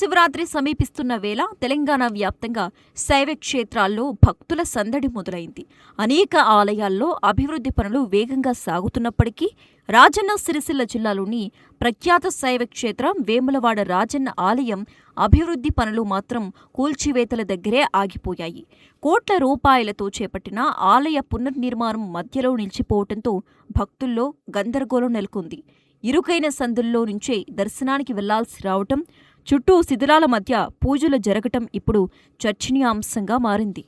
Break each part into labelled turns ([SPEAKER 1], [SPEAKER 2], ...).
[SPEAKER 1] మహాశివరాత్రి సమీపిస్తున్న వేళ తెలంగాణ వ్యాప్తంగా శైవ క్షేత్రాల్లో భక్తుల సందడి మొదలైంది. అనేక ఆలయాల్లో అభివృద్ధి పనులు వేగంగా సాగుతున్నప్పటికీ రాజన్న సిరిసిల్ల జిల్లాలోని ప్రఖ్యాత శైవ క్షేత్రం వేములవాడ రాజన్న ఆలయం అభివృద్ధి పనులు మాత్రం కూల్చివేతల దగ్గరే ఆగిపోయాయి. కోట్ల రూపాయలతో చేపట్టిన ఆలయ పునర్నిర్మాణం మధ్యలో నిలిచిపోవడంతో భక్తుల్లో గందరగోళం నెలకొంది. ఇరుకైన సందుల్లో నుంచే దర్శనానికి వెళ్లాల్సి రావటం, చుట్టూ శిథిలాల మధ్య పూజలు జరగటం ఇప్పుడు చర్చనీయాంశంగా మారింది.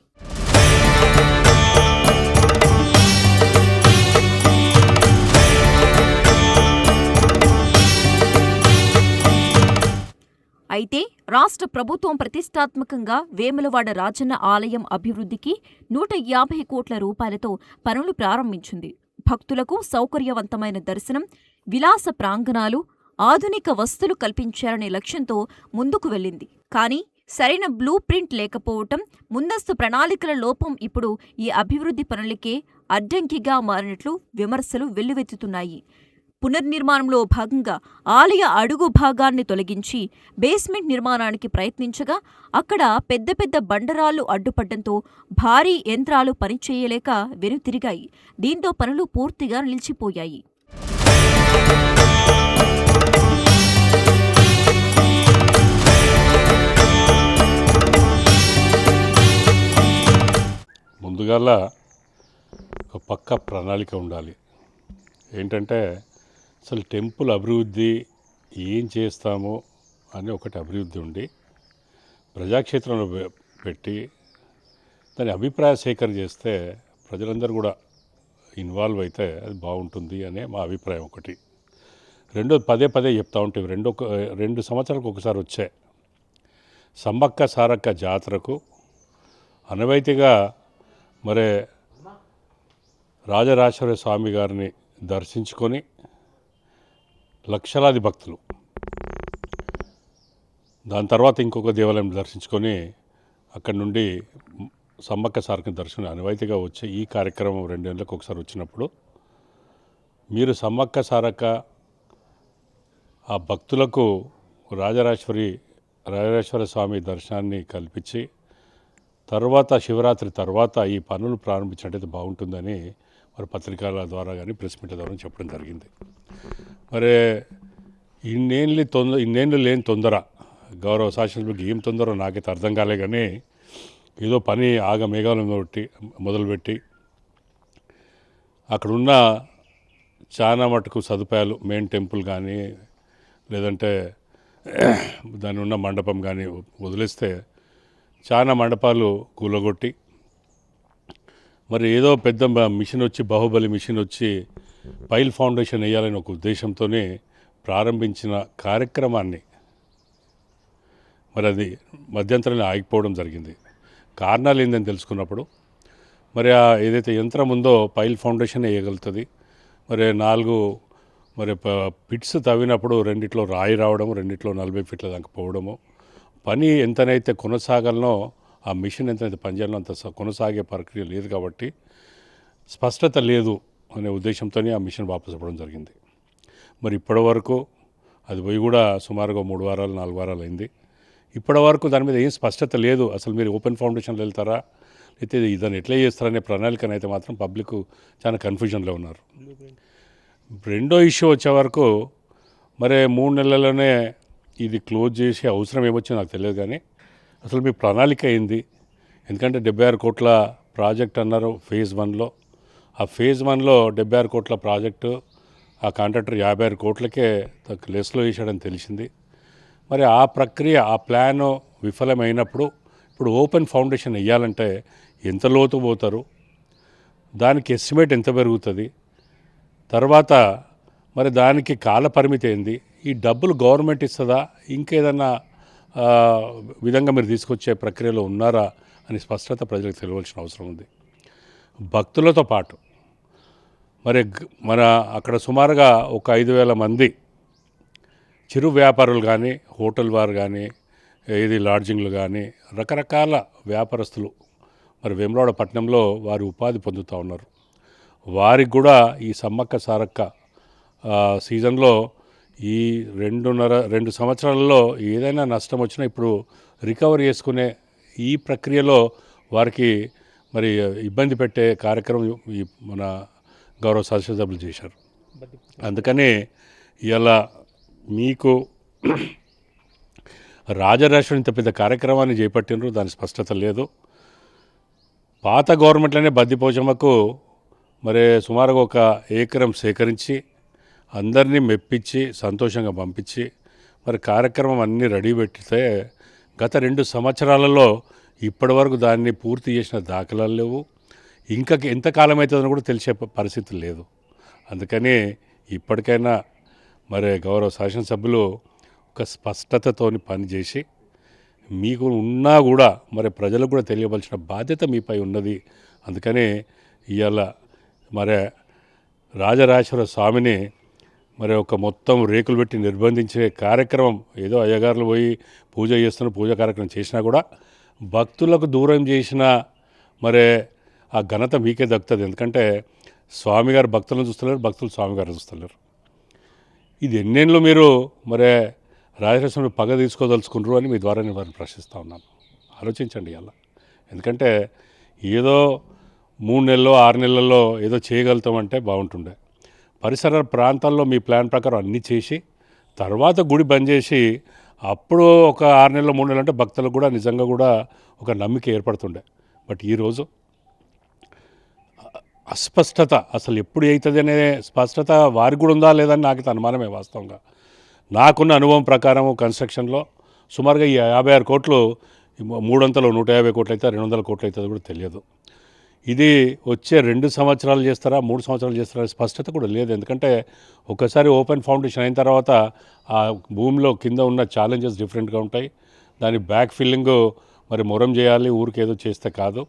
[SPEAKER 1] అయితే రాష్ట్ర ప్రభుత్వం ప్రతిష్టాత్మకంగా వేములవాడ రాజన్న ఆలయం అభివృద్ధికి 150 కోట్ల రూపాయలతో పనులు ప్రారంభించింది. భక్తులకు సౌకర్యవంతమైన దర్శనం, విలాస ప్రాంగణాలు, ఆధునిక వసతులు కల్పించాలనే లక్ష్యంతో ముందుకు వెళ్ళింది. కానీ సరైన బ్లూ ప్రింట్ లేకపోవటం, ముందస్తు ప్రణాళికల లోపం ఇప్పుడు ఈ అభివృద్ధి పనులకే అడ్డంకిగా మారినట్లు విమర్శలు వెల్లువెత్తుతున్నాయి. పునర్నిర్మాణంలో భాగంగా ఆలయ అడుగు భాగాన్ని తొలగించి బేస్మెంట్ నిర్మాణానికి ప్రయత్నించగా అక్కడ పెద్ద పెద్ద బండరాళ్లు అడ్డుపడ్డంతో భారీ యంత్రాలు పనిచేయలేక వెనుతిరిగాయి. దీంతో పనులు పూర్తిగా నిలిచిపోయాయి.
[SPEAKER 2] ముందుగాల ఒక పక్క ప్రణాళిక ఉండాలి. ఏంటంటే అసలు టెంపుల్ అభివృద్ధి ఏం చేస్తామో అని ఒకటి అభివృద్ధి ఉండి ప్రజాక్షేత్రంలో పెట్టి దాని అభిప్రాయ సేకరణ చేస్తే ప్రజలందరూ కూడా ఇన్వాల్వ్ అయితే అది బాగుంటుంది అనే మా అభిప్రాయం ఒకటి. రెండోది పదే పదే చెప్తా ఉంటాం, 2 సంవత్సరాలకు ఒకసారి వచ్చే సమ్మక్క సారక్క జాతరకు అనవైతిగా మరి రాజరాజేశ్వర స్వామి గారిని దర్శించుకొని లక్షలాది భక్తులు దాని తర్వాత ఇంకొక దేవాలయం దర్శించుకొని అక్కడి నుండి సమ్మక్క సారక్క దర్శనం అనవైతిగా వచ్చే ఈ కార్యక్రమం 2 ఏళ్ళకు ఒకసారి వచ్చినప్పుడు మీరు సమ్మక్క సారక్క ఆ భక్తులకు రాజరాజేశ్వర స్వామి దర్శనాన్ని కల్పించి తర్వాత శివరాత్రి తర్వాత ఈ పనులు ప్రారంభించినట్టయితే బాగుంటుందని మరి పత్రికల ద్వారా కానీ ప్రెస్ మీట్ల ద్వారా చెప్పడం జరిగింది. మరి ఇన్నేళ్ళు లేని తొందర గౌరవ శాసనసభ్యులకు ఏం తొందర నాకైతే అర్థం కాలే. కానీ ఏదో పని మేఘాలను మొదలుపెట్టి అక్కడున్న చాలా మటుకు సదుపాయాలు, మెయిన్ టెంపుల్ కానీ లేదంటే దాని ఉన్న మండపం కానీ వదిలేస్తే చాలా మండపాలు కూలగొట్టి మరి ఏదో పెద్ద మిషన్ వచ్చి బాహుబలి మిషన్ వచ్చి పైల్ ఫౌండేషన్ వేయాలని ఒక ఉద్దేశంతోనే ప్రారంభించిన కార్యక్రమాన్ని మరి అది మధ్యంతరంలో ఆగిపోవడం జరిగింది. కారణాలు ఏందని తెలుసుకున్నప్పుడు మరి ఏదైతే యంత్రం ఉందో పైల్ ఫౌండేషన్ వేయగలుగుతుంది. మరి 4 పిట్స్ తవ్వినప్పుడు 2 రాయి రావడం, 2 40 ఫీట్ల దాకా పోవడము, పని ఎంతనైతే కొనసాగాలనో ఆ మిషన్ ఎంతనైతే పనిచేయాలో అంత కొనసాగే ప్రక్రియ లేదు. కాబట్టి స్పష్టత లేదు అనే ఉద్దేశంతోనే ఆ మిషన్ వాపసు ఇవ్వడం జరిగింది. మరి ఇప్పటివరకు అది పోయి కూడా సుమారుగా 3 వారాలు 4 వారాలు అయింది. ఇప్పటివరకు దాని మీద ఏం స్పష్టత లేదు. అసలు మీరు ఓపెన్ ఫౌండేషన్లో వెళ్తారా అయితే దాన్ని ఎట్లా చేస్తారనే ప్రణాళికనైతే మాత్రం పబ్లిక్ చాలా కన్ఫ్యూజన్లో ఉన్నారు. రెండో ఇష్యూ వచ్చే వరకు మరి 3 నెలల్లోనే ఇది క్లోజ్ చేసే అవసరం ఏమొచ్చిందో నాకు తెలియదు. కానీ అసలు మీ ప్రణాళిక ఏంది? ఎందుకంటే 76 కోట్ల ప్రాజెక్ట్ అన్నారు ఫేజ్ 1లో. ఆ ఫేజ్ 1లో 76 కోట్ల ప్రాజెక్టు ఆ కాంట్రాక్టర్ 56 కోట్లకే లెస్లో వేసాడని తెలిసింది. మరి ఆ ప్రక్రియ, ఆ ప్లాను విఫలమైనప్పుడు ఇప్పుడు ఓపెన్ ఫౌండేషన్ వేయాలంటే ఎంత లోతు పోతారు, దానికి ఎస్టిమేట్ ఎంత పెరుగుతుంది, తర్వాత మరి దానికి కాల పరిమితి ఏంది, ఈ డబ్బులు గవర్నమెంట్ ఇస్తుందా, ఇంకేదన్నా విధంగా మీరు తీసుకొచ్చే ప్రక్రియలో ఉన్నారా అని స్పష్టత ప్రజలకు తెలియవలసిన అవసరం ఉంది. భక్తులతో పాటు మరి మన అక్కడ సుమారుగా ఒక 5,000 మంది చిరు వ్యాపారులు కానీ, హోటల్ వారు కానీ, లాడ్జింగ్లు కానీ, రకరకాల వ్యాపారస్తులు మరి వేములవాడ పట్టణంలో వారి ఉపాధి పొందుతూ ఉన్నారు. వారికి కూడా ఈ సమ్మక్క సారక్క సీజన్లో ఈ 2 సంవత్సరాలలో ఏదైనా నష్టం వచ్చినా ఇప్పుడు రికవర్ చేసుకునే ఈ ప్రక్రియలో వారికి మరి ఇబ్బంది పెట్టే కార్యక్రమం ఈ మన గౌరవ శాసనసభ్యులు చేశారు. అందుకని ఇలా మీకు రాజరాష్ట్రం ఇంత పెద్ద కార్యక్రమాన్ని చేపట్టినరు, దాని స్పష్టత లేదు. పాత గవర్నమెంట్లోనే బద్దిపోచమ్మకు మరి సుమారుగా 1 ఎకరం సేకరించి అందరినీ మెప్పించి సంతోషంగా పంపించి మరి కార్యక్రమం అన్నీ రెడీ పెట్టితే గత 2 సంవత్సరాలలో ఇప్పటి వరకు దాన్ని పూర్తి చేసిన దాఖలాలు లేవు. ఇంకా ఎంతకాలం అవుతుందని కూడా తెలిసే పరిస్థితి లేదు. అందుకని ఇప్పటికైనా మరి గౌరవ శాసనసభ్యులు ఒక స్పష్టతతోని పనిచేసి మీకు ఉన్నా కూడా మరి ప్రజలకు కూడా తెలియవలసిన బాధ్యత మీపై ఉన్నది. అందుకని ఇవాళ మరి రాజరాజేశ్వర స్వామిని మరి ఒక మొత్తం రేకులు పెట్టి నిర్బంధించే కార్యక్రమం ఏదో అయ్యగారులు పోయి పూజ చేస్తున్న పూజ కార్యక్రమం చేసినా కూడా భక్తులకు దూరం చేసిన మరి ఆ ఘనత మీకే దక్కుతుంది. ఎందుకంటే స్వామిగారు భక్తులను చూస్తలేరు, భక్తులు స్వామిగారు చూస్తలేరు. ఇది ఎన్నేళ్ళు మీరు మరి రాజరాజేశ్వరుని పగ తీసుకోదలుచుకుంటారు అని మీ ద్వారా నేను వారిని ప్రశ్నిస్తూ ఉన్నాను. ఆలోచించండి అలా. ఎందుకంటే ఏదో 3 నెలల్లో 6 నెలల్లో ఏదో చేయగలుగుతామంటే బాగుంటుండే. పరిసర ప్రాంతాల్లో మీ ప్లాన్ ప్రకారం అన్నీ చేసి తర్వాత గుడి బంద్ చేసి అప్పుడు ఒక 6 నెలలు 3 నెలలు అంటే భక్తులకు కూడా నిజంగా కూడా ఒక నమ్మిక ఏర్పడుతుండే. బట్ ఈరోజు అస్పష్టత, అసలు ఎప్పుడు అవుతుంది అనే స్పష్టత వారికి కూడా ఉందా లేదని నాకు అనుమానమే. వాస్తవంగా నాకున్న అనుభవం ప్రకారం కన్స్ట్రక్షన్లో సుమారుగా ఈ 56 కోట్లు 300 150 కోట్లు అయితే 200 కోట్లు అవుతుంది కూడా తెలియదు. ఇది వచ్చే 2 సంవత్సరాలు చేస్తారా 3 సంవత్సరాలు చేస్తారా స్పష్టత కూడా లేదు. ఎందుకంటే ఒకసారి ఓపెన్ ఫౌండేషన్ అయిన తర్వాత ఆ భూమిలో కింద ఉన్న ఛాలెంజెస్ డిఫరెంట్గా ఉంటాయి. దాని బ్యాక్ ఫిల్లింగ్ మరి మొరం చేయాలి, ఊరికి ఏదో చేస్తే కాదు.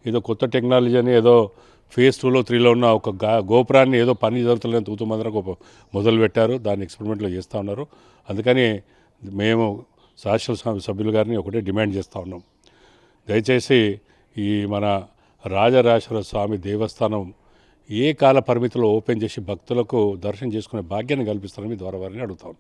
[SPEAKER 2] ఏదో కొత్త టెక్నాలజీ అని ఏదో ఫేజ్ 2లో 3లో ఉన్న ఒక గోపురాన్ని ఏదో పని జరుగుతులేని తూతుమందరకు మొదలుపెట్టారు. దాన్ని ఎక్స్పెరిమెంట్లో చేస్తూ ఉన్నారు. అందుకని మేము శాసనసభ సభ్యులు గారిని ఒకటే డిమాండ్ చేస్తూ ఉన్నాం. దయచేసి ఈ మన రాజరాజేశ్వర స్వామి దేవస్థానం ఏ కాల పరిమితిలో ఓపెన్ చేసి భక్తులకు దర్శనం చేసుకునే భాగ్యాన్ని కల్పిస్తారని మీ ద్వారా వారిని అడుగుతాను.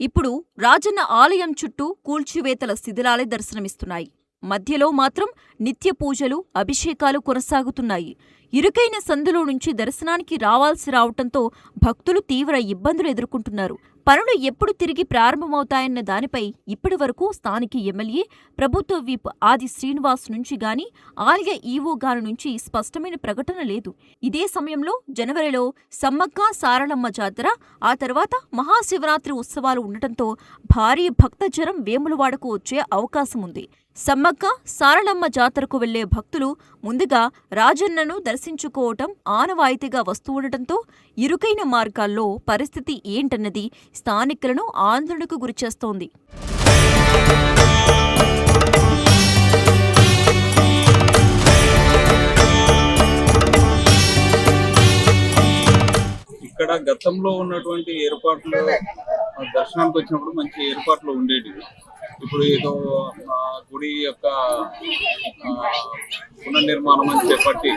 [SPEAKER 1] ఇప్పుడు రాజన్న ఆలయం చుట్టూ కూల్చివేతల శిథిలాలే దర్శనమిస్తున్నాయి. మధ్యలో మాత్రం నిత్య పూజలు, అభిషేకాలు కొనసాగుతున్నాయి. ఇరుకైన సందులో నుంచి దర్శనానికి రావాల్సి రావటంతో భక్తులు తీవ్ర ఇబ్బందులు ఎదుర్కొంటున్నారు. పనులు ఎప్పుడు తిరిగి ప్రారంభమవుతాయన్న దానిపై ఇప్పటి వరకు స్థానిక ఎమ్మెల్యే, ప్రభుత్వ విప్ ఆది శ్రీనివాస్ నుంచి గాని, ఆలయ ఈవో గారి నుంచి స్పష్టమైన ప్రకటన లేదు. ఇదే సమయంలో జనవరిలో సమ్మక్క సారలమ్మ జాతర, ఆ తర్వాత మహాశివరాత్రి ఉత్సవాలు ఉండటంతో భారీ భక్తజనం వేములవాడకు వచ్చే అవకాశం ఉంది. సమ్మక్క సారలమ్మ జాతరకు వెళ్లే భక్తులు ముందుగా రాజన్నను దర్శించుకోవటం ఆనవాయితీగా వస్తూ ఉండటంతో ఇరుకైన మార్గాల్లో పరిస్థితి ఏంటన్నది స్థానికులను ఆందోళనకు గురిచేస్తోంది.
[SPEAKER 3] ఇక్కడ గతంలో ఉన్నటువంటి ఏర్పాట్లు దర్శనానికి వచ్చినప్పుడు మంచి ఏర్పాట్లు ఉండేటివి. ఇప్పుడు ఏదో గుడి యొక్క పునర్నిర్మాణం అని చేపట్టి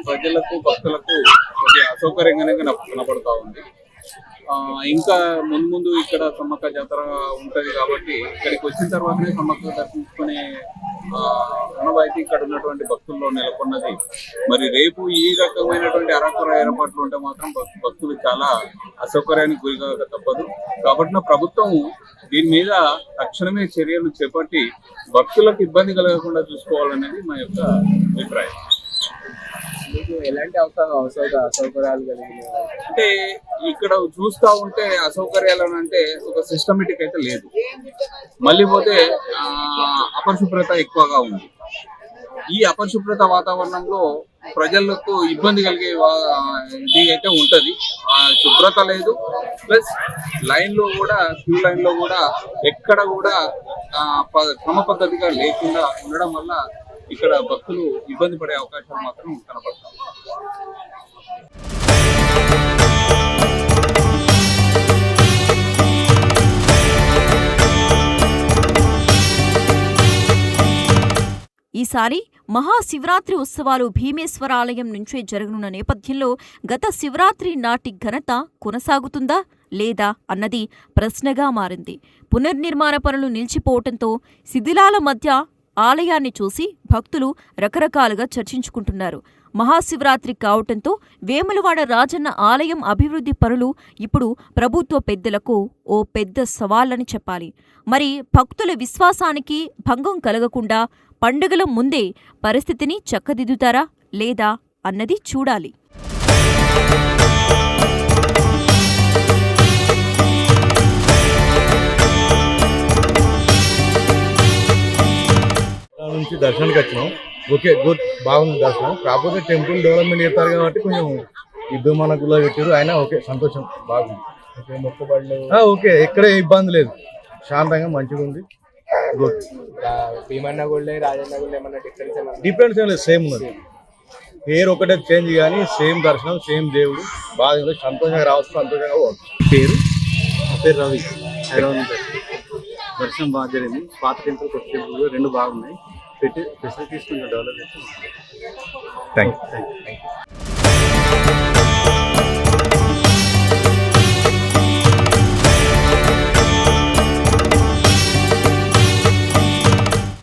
[SPEAKER 3] ప్రజలకు భక్తులకు కొద్దిగా అసౌకర్యంగానే కనపడతా ఉంది. ఇంకా ముందు ఇక్కడ సమ్మక్క జాతర ఉంటది కాబట్టి ఇక్కడికి వచ్చిన తర్వాతనే సమ్మక్క దర్శించుకునే ఆనవాయితీ ఇక్కడ ఉన్నటువంటి భక్తుల్లో నెలకొన్నది. మరి రేపు ఈ రకమైనటువంటి అరాకొర ఏర్పాట్లు ఉంటే మాత్రం భక్తులు చాలా అసౌకర్యానికి గురిగా తప్పదు. కాబట్టి ప్రభుత్వం దీని మీద తక్షణమే చర్యలు చేపట్టి భక్తులకు ఇబ్బంది కలగకుండా చూసుకోవాలనేది మా యొక్క అభిప్రాయం.
[SPEAKER 4] మీకు ఎలాంటి అసౌకర్యాలు కలిగినాయి
[SPEAKER 3] అంటే ఇక్కడ చూస్తూ ఉంటే అసౌకర్యాలు అంటే ఒక సిస్టమేటిక్ అయితే లేదు. మళ్ళీ పోతే అపరిశుభ్రత ఎక్కువగా ఉంది. ఈ అపరిశుభ్రత వాతావరణంలో ప్రజలకు ఇబ్బంది కలిగే ఇది అయితే ఉంటది. శుభ్రత లేదు, ప్లస్ లైన్లో కూడా క్యూ లైన్లో కూడా ఎక్కడ కూడా క్రమ పద్ధతిగా లేకుండా ఉండడం వల్ల ఇక్కడ భక్తులు ఇబ్బంది పడే అవకాశాలు మాత్రం కనపడతాయి.
[SPEAKER 1] ఈసారి మహాశివరాత్రి ఉత్సవాలు భీమేశ్వర ఆలయం నుంచే జరగనున్న నేపథ్యంలో గత శివరాత్రి నాటి ఘనత కొనసాగుతుందా లేదా అన్నది ప్రశ్నగా మారింది. పునర్నిర్మాణ పనులు నిలిచిపోవటంతో శిథిలాల మధ్య ఆలయాన్ని చూసి భక్తులు రకరకాలుగా చర్చించుకుంటున్నారు. మహాశివరాత్రి కావటంతో వేములవాడ రాజన్న ఆలయం అభివృద్ధి పనులు ఇప్పుడు ప్రభుత్వ పెద్దలకు ఓ పెద్ద సవాళ్ళని చెప్పాలి. మరి భక్తుల విశ్వాసానికి భంగం కలగకుండా పండుగల ముందే పరిస్థితిని చక్కదిద్దుతారా లేదా అన్నది చూడాలి.
[SPEAKER 5] నుంచి దర్శనానికి వచ్చినాం. ఓకే, గుడ్, బాగుంది దర్శనం. కాకపోతే టెంపుల్ డెవలప్మెంట్ చేస్తారు కాబట్టి కొంచెం ఇద్దరు మన గుళ్ళ పెట్టారు. అయినా ఓకే, సంతోషం, బాగుంది.
[SPEAKER 4] మొక్కుబడులు
[SPEAKER 5] ఓకే, ఎక్కడ ఇబ్బంది లేదు, శాంతంగా మంచిగా ఉంది. గుడ్.
[SPEAKER 4] భీమన్న గుళ్ళే రాజన్న గుళ్ళే ఏమన్నా
[SPEAKER 5] డిఫరెన్స్ ఏం లేదు, సేమ్ ఉన్నది. పేరు ఒకటే చేంజ్ కానీ సేమ్ దర్శనం, సేమ్ దేవుడు. బాగా సంతోషంగా రావచ్చు, సంతోషంగా పోవచ్చు.
[SPEAKER 6] పేరు రవి, హైదరాబాద్. దర్శనం బాగా జరిగింది. పాత టెంపుల్, కొత్త టెంపుల్ రెండు బాగున్నాయి. ఫెసిలిటీస్ కొంచెం డెవలప్ చేస్తాం.
[SPEAKER 5] Thank you.